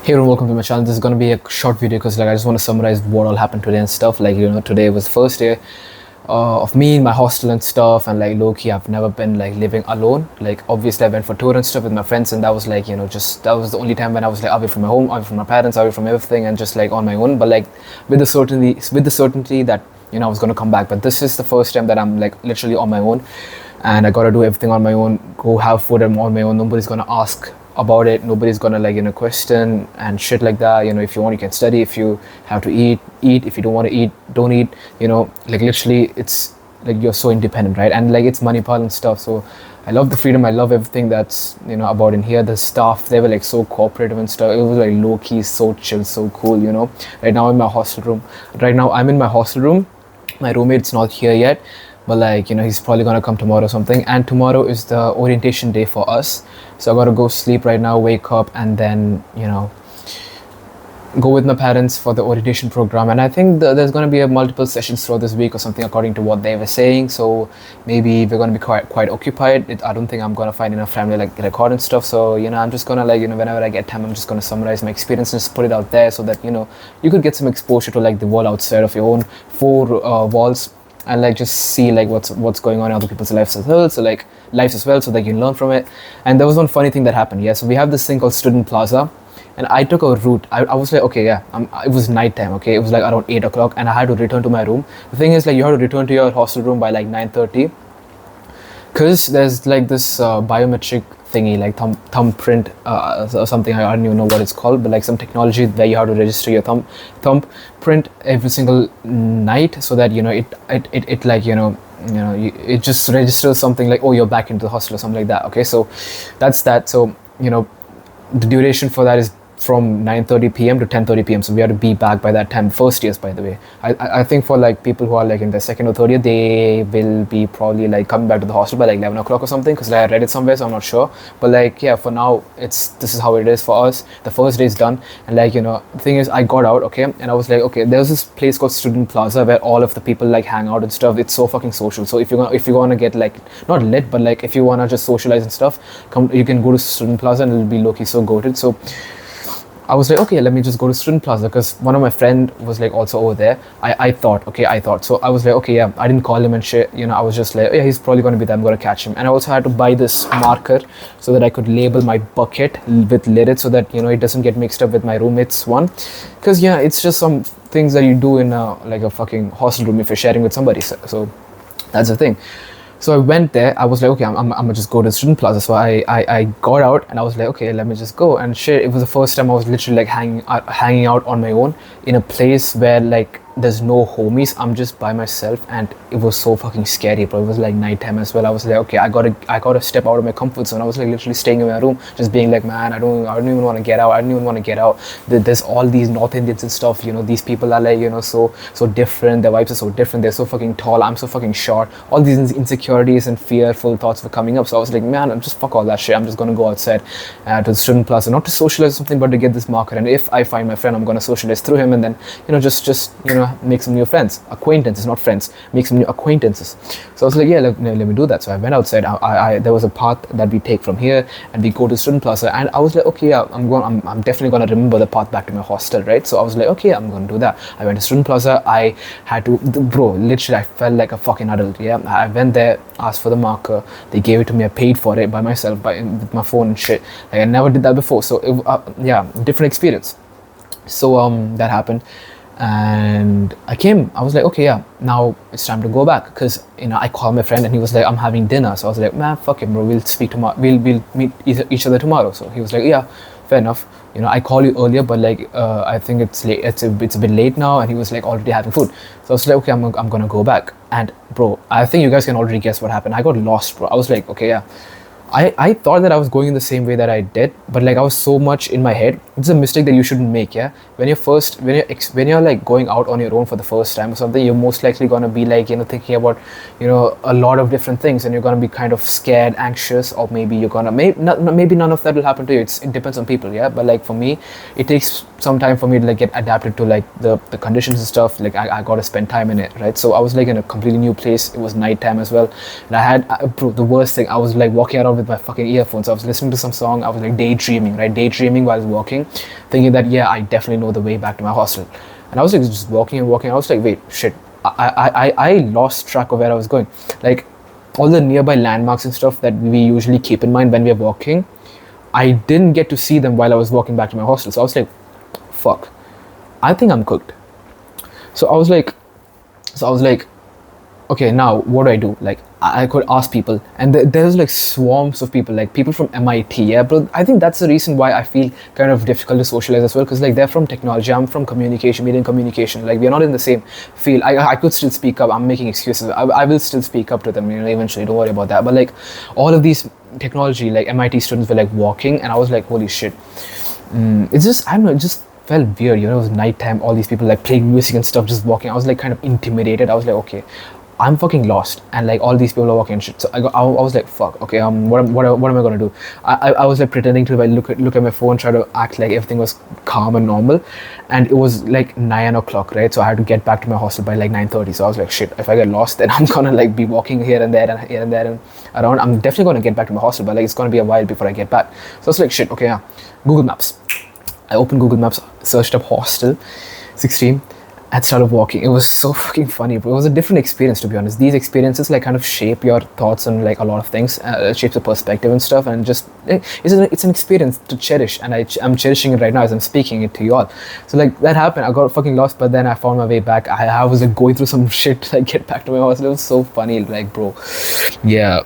Hey everyone, welcome to my channel. This is gonna be a short video because I just want to summarize what all happened today and stuff. Today was the first day of me in my hostel and stuff, and low-key I've never been living alone. Obviously I went for tour and stuff with my friends, and that was just that was the only time when I was away from my home, away from my parents, away from everything, and just on my own. But with the certainty that I was gonna come back. But this is the first time that I'm literally on my own, and I gotta do everything on my own, go have food on my own. Nobody's gonna ask about it, nobody's gonna question and shit like that. If you want, you can study. If you have to eat, eat. If you don't want to eat, don't eat. Literally it's you're so independent, right? And it's Manipal and stuff. So I love the freedom, I love everything that's about in here. The staff, they were so cooperative and stuff. It was low-key, so chill, so cool. Right now I'm in my hostel room. My roommate's not here yet, but he's probably gonna come tomorrow or something. And tomorrow is the orientation day for us, so I gotta go sleep right now, wake up, and then go with my parents for the orientation program. And I think there's gonna be a multiple sessions throughout this week or something, according to what they were saying. So maybe we're gonna be quite occupied. I don't think I'm gonna find enough time to record and stuff. So I'm just gonna whenever I get time, I'm just gonna summarize my experience and just put it out there, so that you could get some exposure to the world outside of your own four walls, and just see what's going on in other people's lives as well. So so that you can learn from it. And there was one funny thing that happened. So we have this thing called Student Plaza, and I took a route. I was okay, yeah, it was night time. Okay, it was around 8 o'clock, and I had to return to my room. The thing is, you have to return to your hostel room by 9:30, because there's this biometric thingy, thumbprint or something. I don't even know what it's called, but some technology where you have to register your thumbprint every single night, so that it just registers something oh, you're back into the hostel or something like that. Okay, so that's that. So the duration for that is from 9:30 p.m. to 10:30 p.m. So we have to be back by that time. First years, by the way. I think for people who are in their second or third year, they will be probably coming back to the hostel by 11 o'clock or something, because I read it somewhere, so I'm not sure. But yeah, for now this is how it is for us. The first day is done, and the thing is, I got out, okay, and I was okay, there's this place called Student Plaza where all of the people hang out and stuff. It's so fucking social. So if you want to get not lit, but if you want to just socialize and stuff, you can go to Student Plaza, and it'll be low-key so goated. So I was okay, let me just go to Student Plaza, because one of my friend was also over there. I thought. So I was okay, yeah, I didn't call him and shit. I was just oh, yeah, he's probably going to be there, I'm going to catch him. And I also had to buy this marker so that I could label my bucket with Lirit, so that it doesn't get mixed up with my roommate's one. Because yeah, it's just some things that you do in a fucking hostel room if you're sharing with somebody. So that's the thing. So I went there. I was okay, I'm gonna just go to Student Plaza. So I got out, and I was okay, let me just go. And shit, it was the first time I was literally hanging out on my own in a place where there's no homies. I'm just by myself, and it was so fucking scary. But it was nighttime as well. I was okay, I gotta step out of my comfort zone. I was literally staying in my room, just being man, I don't even want to get out. I don't even want to get out. There's all these North Indians and stuff. These people are so different. Their vibes are so different. They're so fucking tall. I'm so fucking short. All these insecurities and fearful thoughts were coming up. So I was man, I'm just fuck all that shit. I'm just gonna go outside to the Student Plaza, not to socialize or something, but to get this marker. And if I find my friend, I'm gonna socialize through him, and then just make some new acquaintances, not friends, make some new acquaintances. So I was yeah, let me do that. So I went outside. There was a path that we take from here, and we go to Student Plaza, and I was okay, yeah, I'm definitely gonna remember the path back to my hostel, right? So I was okay, I'm gonna do that. I went to Student Plaza. I had to, bro, literally I felt like a fucking adult. Yeah, I went there, asked for the marker, they gave it to me, I paid for it by myself, with my phone and shit. I never did that before. So yeah, different experience. So that happened, and I was okay, yeah, now it's time to go back, because I called my friend, and he was I'm having dinner. So I was man, fuck it, bro, we'll speak tomorrow, we'll meet each other tomorrow. So he was yeah, fair enough. I called you earlier, but I think it's late, it's a bit late now. And he was already having food. So I was okay, I'm gonna go back. And bro, I think you guys can already guess what happened. I got lost, bro. I was okay, yeah, I thought that I was going in the same way that I did, but I was so much in my head. It's a mistake that you shouldn't make. Yeah, when you're going out on your own for the first time or something, you're most likely gonna be thinking about a lot of different things, and you're gonna be kind of scared, anxious, or maybe you're gonna maybe none of that will happen to you. It depends on people. Yeah, but for me, it takes some time for me to get adapted to the conditions and stuff. I gotta spend time in it, right? So I was in a completely new place. It was nighttime as well, and I had the worst thing. I was walking around with my fucking earphones. I was listening to some song. I was daydreaming while I was walking. thinking that yeah, I definitely know the way back to my hostel. And I was like just walking and walking. I was like, wait, shit, I lost track of where I was going. Like all the nearby landmarks and stuff that we usually keep in mind when we are walking, I didn't get to see them while I was walking back to my hostel. So I was like, fuck, I think I'm cooked. So I was like, okay, now what do I do? Like, I could ask people, and there's like swarms of people, like people from MIT. Yeah, but I think that's the reason why I feel kind of difficult to socialize as well, because like they're from technology, I'm from communication, media and communication. Like we're not in the same field. I could still speak up. I'm making excuses. I will still speak up to them, eventually. Don't worry about that. But like all of these technology, like MIT students were like walking, and I was like, holy shit. It's just, I don't know, it just felt weird. It was nighttime, all these people like playing music and stuff, just walking. I was like kind of intimidated. I was like, okay, I'm fucking lost, and like all these people are walking and shit. So I was like, fuck, okay, what am I gonna do? I was like pretending to like look at my phone, try to act like everything was calm and normal, and it was like 9 o'clock, right? So I had to get back to my hostel by like 9:30. So I was like, shit, if I get lost, then I'm gonna like be walking here and there and around. I'm definitely gonna get back to my hostel, but like it's gonna be a while before I get back. So I was like, shit, okay, yeah, Google Maps. I opened Google Maps, searched up Hostel 16, and started walking. It was so fucking funny, but it was a different experience, to be honest. These experiences like kind of shape your thoughts on like a lot of things, shapes the perspective and stuff, and just it's an experience to cherish, and I'm cherishing it right now as I'm speaking it to you all. So like that happened. I got fucking lost, but then I found my way back. I was like going through some shit to like get back to my hostel. It was so funny, like bro, yeah.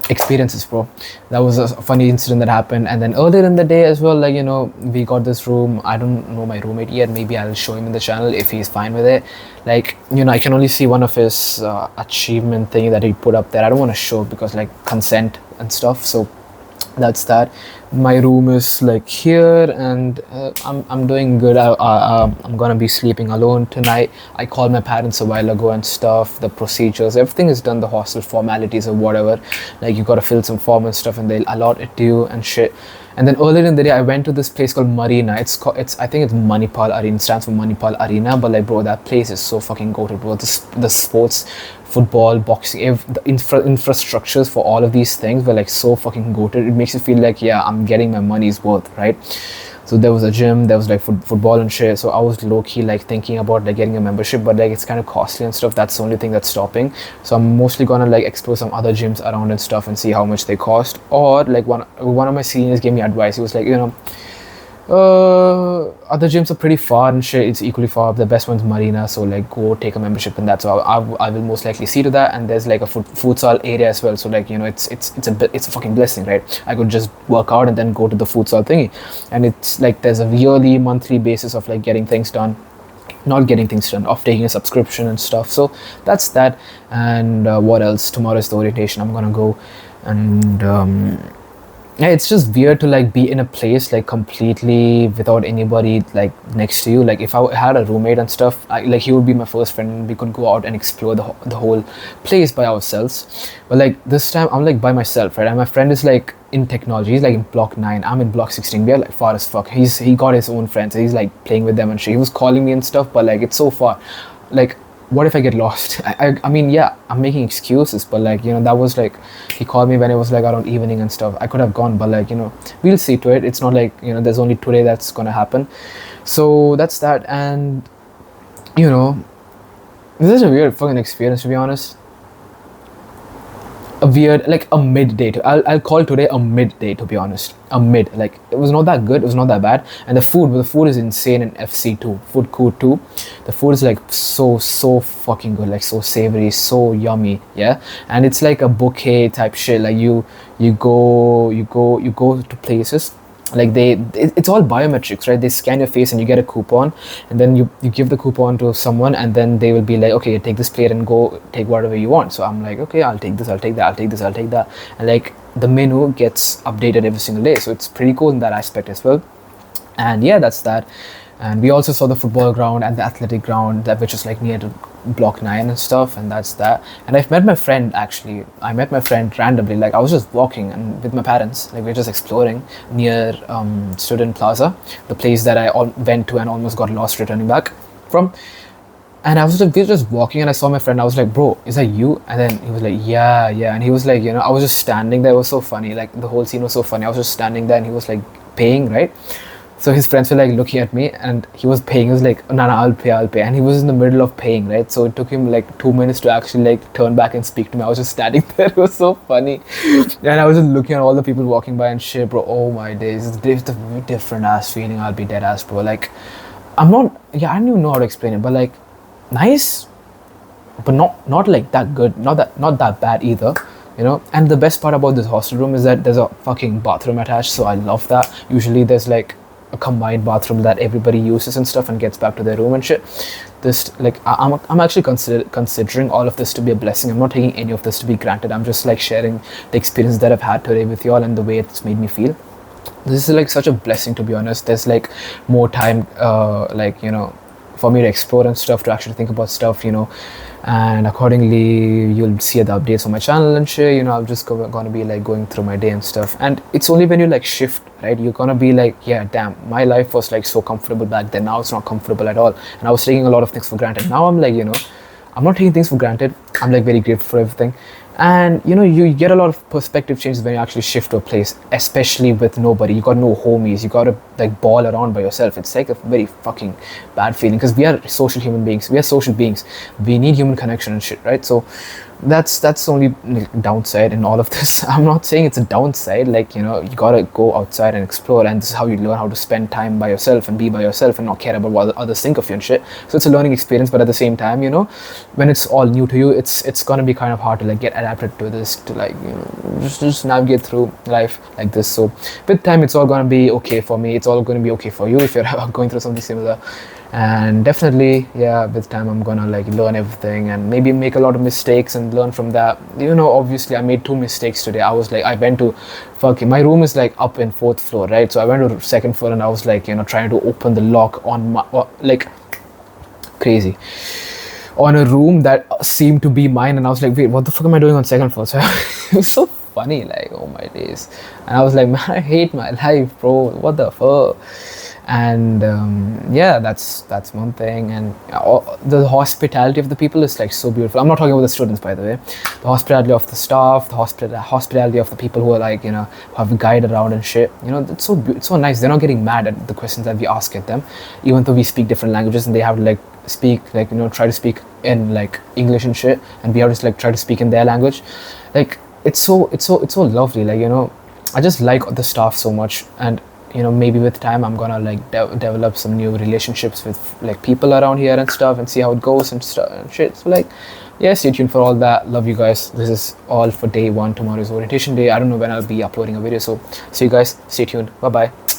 Experiences, bro. That was a funny incident that happened. And then earlier in the day as well, like we got this room. I don't know my roommate yet. Maybe I'll show him in the channel if he's fine with it. Like I can only see one of his achievement thing that he put up there. I don't want to show because like consent and stuff. So that's that. My room is like here, and I'm doing good. I'm gonna be sleeping alone tonight. I called my parents a while ago and stuff. The procedures, everything is done. The hostel formalities or whatever. Like you gotta fill some form and stuff, and they'll allot it to you and shit. And then earlier in the day, I went to this place called Marina. I think it's Manipal Arena. It stands for Manipal Arena. But like, bro, that place is so fucking goated, bro. The sports, football, boxing, the infrastructures for all of these things were like so fucking goated. It makes you feel like, yeah, I'm getting my money's worth, right? So there was a gym, there was like football and shit. So I was low-key like thinking about like getting a membership, but like it's kind of costly and stuff. That's the only thing that's stopping. So I'm mostly gonna like explore some other gyms around and stuff and see how much they cost. Or like one of my seniors gave me advice. He was like, other gyms are pretty far and shit. It's equally far. The best one's Marina, so like go take a membership in that. So I will most likely see to that. And there's like a futsal area as well. So like it's a fucking blessing, right? I could just work out and then go to the futsal thingy, and it's like there's a yearly, monthly basis of like getting things done. Not getting things done, of taking a subscription and stuff. So that's that. And what else? Tomorrow is the orientation. I'm gonna go, and yeah, it's just weird to like be in a place like completely without anybody like next to you. Like if I had a roommate and stuff, like he would be my first friend, and we could go out and explore the whole place by ourselves. But like this time I'm like by myself, right? And my friend is like in technology. He's like in block 9. I'm in block 16. We are like far as fuck. He got his own friends. He's like playing with them and shit. He was calling me and stuff, but like it's so far. Like, what if I get lost? I mean, yeah, I'm making excuses, but like, that was like, he called me when it was like around evening and stuff. I could have gone, but like, we'll see to it. It's not like, there's only today that's gonna happen. So that's that. And, this is a weird fucking experience, to be honest. A weird, like a midday. I'll call today a midday, to be honest. A mid. Like it was not that good. It was not that bad. And the food is insane in FC2. Food court 2. The food is like so fucking good. Like so savory, so yummy. Yeah. And it's like a bouquet type shit. Like you go to places. Like it's all biometrics, right? They scan your face and you get a coupon, and then you give the coupon to someone, and then they will be like, okay, take this plate and go take whatever you want. So I'm like, okay, I'll take this, I'll take that, I'll take this, I'll take that. And like the menu gets updated every single day, so it's pretty cool in that aspect as well. And yeah, that's that. And we also saw the football ground and the athletic ground, which is like near to block 9 and stuff, and that's that. And I've met my friend, actually. I met my friend randomly. Like I was just walking and with my parents, like we were just exploring near Student Plaza, the place that I went to and almost got lost returning back from. And I was like, we were just walking, and I saw my friend. I was like, bro, is that you? And then he was like, yeah. And he was like, I was just standing there. It was so funny. Like the whole scene was so funny. I was just standing there, and he was like paying, right? So his friends were like looking at me, and he was paying. He was like, "No, no, I'll pay." And he was in the middle of paying, right? So it took him like 2 minutes to actually like turn back and speak to me. I was just standing there. It was so funny, and I was just looking at all the people walking by and shit, bro. Oh my days, it's a different ass feeling. I'll be dead ass, bro. Like, I'm not. Yeah, I don't even know how to explain it, but like, nice, but not like that good. Not that bad either. You know, and the best part about this hostel room is that there's a fucking bathroom attached, so I love that. Usually there's like a combined bathroom that everybody uses and stuff and gets back to their room and shit. This, like, I'm actually considering all of this to be a blessing. I'm not taking any of this to be granted. I'm just like sharing the experience that I've had today with y'all and the way it's made me feel. This is like such a blessing, to be honest. There's like more time, like, you know, for me to explore and stuff, to actually think about stuff, you know, and accordingly you'll see the updates on my channel and shit. You know, I'm just gonna be like going through my day and stuff, and it's only when you like shift, right, you're gonna be like, yeah, damn, my life was like so comfortable back then, now it's not comfortable at all, and I was taking a lot of things for granted. Now I'm like, you know, I'm not taking things for granted. I'm like very grateful for everything. And you know, you get a lot of perspective changes when you actually shift to a place, especially with nobody. You got no homies, you gotta like ball around by yourself. It's like a very fucking bad feeling, because we are social human beings, we are social beings, we need human connection and shit, right? So that's the only like, downside in all of this. I'm not saying it's a downside, like, you know, you gotta go outside and explore, and this is how you learn how to spend time by yourself and be by yourself and not care about what others think of you and shit. So it's a learning experience, but at the same time, you know, when it's all new to you, it's gonna be kind of hard to like get adapted to this, to like, you know, just navigate through life like this. So with time, it's all gonna be okay for me, it's all gonna be okay for you if you're going through something similar. And definitely, yeah, with time I'm gonna like learn everything and maybe make a lot of mistakes and learn from that. You know, obviously I made 2 mistakes today. I was like, I went to fucking, my room is like up in 4th floor, right? So I went to 2nd floor and I was like, you know, trying to open the lock on my, like, crazy, on a room that seemed to be mine, and I was like, wait, what the fuck am I doing on 2nd floor? So it was so funny, like, oh my days. And I was like, man, I hate my life, bro, what the fuck. And yeah, that's one thing. And the hospitality of the people is like so beautiful. I'm not talking about the students, by the way. The hospitality of the staff, the hospitality of the people who are like, you know, who have a guide around and shit, you know, it's so nice. They're not getting mad at the questions that we ask at them, even though we speak different languages and they have to like speak, like, you know, try to speak in like English and shit, and we have to like try to speak in their language. Like, it's so lovely. Like, you know, I just like the staff so much. And you know, maybe with time I'm gonna like develop some new relationships with like people around here and stuff, and see how it goes and stuff and shit. So like, yeah, stay tuned for all that. Love you guys. This is all for day 1. Tomorrow is orientation day. I don't know when I'll be uploading a video, so see you guys. Stay tuned. Bye bye.